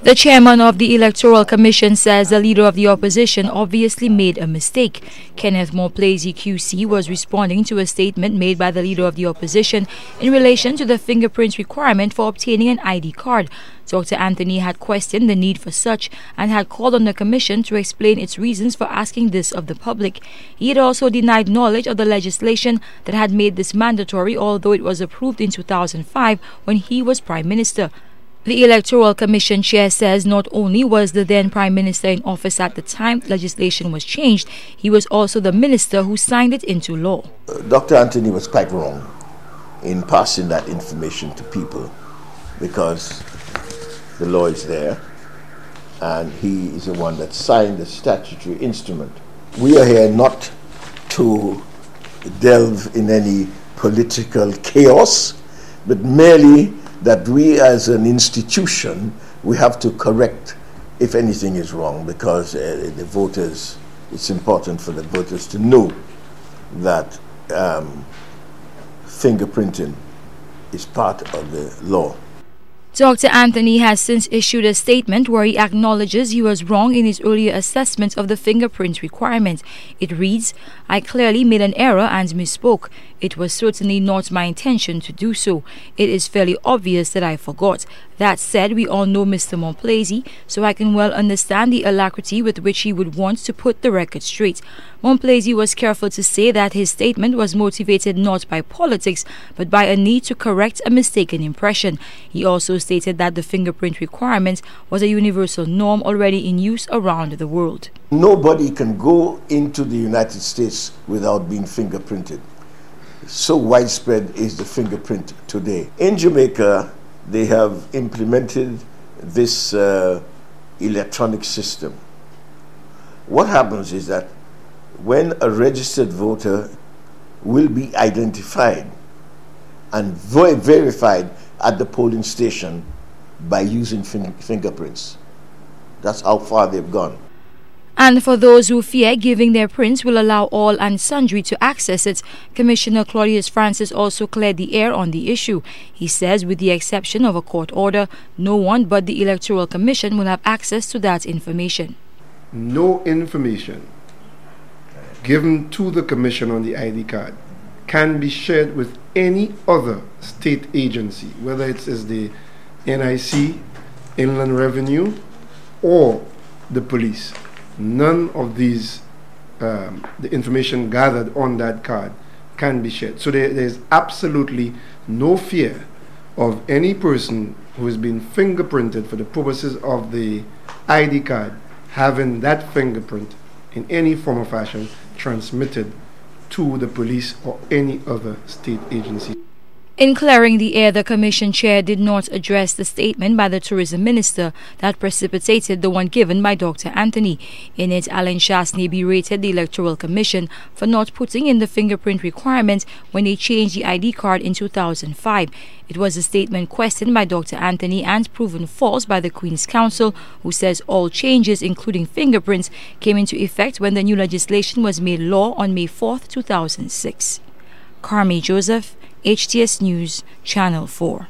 The chairman of the Electoral Commission says the leader of the opposition obviously made a mistake. Kenneth Monplaisir QC was responding to a statement made by the leader of the opposition in relation to the fingerprint requirement for obtaining an ID card. Dr. Anthony had questioned the need for such and had called on the commission to explain its reasons for asking this of the public. He had also denied knowledge of the legislation that had made this mandatory, although it was approved in 2005 when he was Prime Minister. The Electoral Commission chair says not only was the then Prime Minister in office at the time legislation was changed, he was also the minister who signed it into law. Dr. Anthony was quite wrong in passing that information to people because the law is there and he is the one that signed the statutory instrument. We are here not to delve in any political chaos, but merely that we as an institution, we have to correct if anything is wrong, because the voters, it's important for the voters to know that fingerprinting is part of the law. Dr. Anthony has since issued a statement where he acknowledges he was wrong in his earlier assessment of the fingerprint requirement. It reads, "I clearly made an error and misspoke. It was certainly not my intention to do so. It is fairly obvious that I forgot. That said, we all know Mr. Monplaisir, so I can well understand the alacrity with which he would want to put the record straight." Monplaisir was careful to say that his statement was motivated not by politics, but by a need to correct a mistaken impression. He also stated that the fingerprint requirement was a universal norm already in use around the world. Nobody can go into the United States without being fingerprinted. So widespread is the fingerprint today. In Jamaica, they have implemented this electronic system. What happens is that when a registered voter will be identified and verified at the polling station by using fingerprints. That's how far they've gone. And for those who fear giving their prints will allow all and sundry to access it, Commissioner Claudius Francis also cleared the air on the issue. He says with the exception of a court order, no one but the Electoral Commission will have access to that information. No information given to the Commission on the ID card can be shared with any other state agency, whether it is the NIC, Inland Revenue, or the police. None of these, the information gathered on that card can be shared. So there is absolutely no fear of any person who has been fingerprinted for the purposes of the ID card having that fingerprint in any form or fashion transmitted to the police or any other state agency. In clearing the air, the Commission chair did not address the statement by the Tourism Minister that precipitated the one given by Dr. Anthony. In it, Alan Shasney berated the Electoral Commission for not putting in the fingerprint requirement when they changed the ID card in 2005. It was a statement questioned by Dr. Anthony and proven false by the Queen's Counsel, who says all changes, including fingerprints, came into effect when the new legislation was made law on May 4, 2006. Carmi Joseph, HTS News, Channel 4.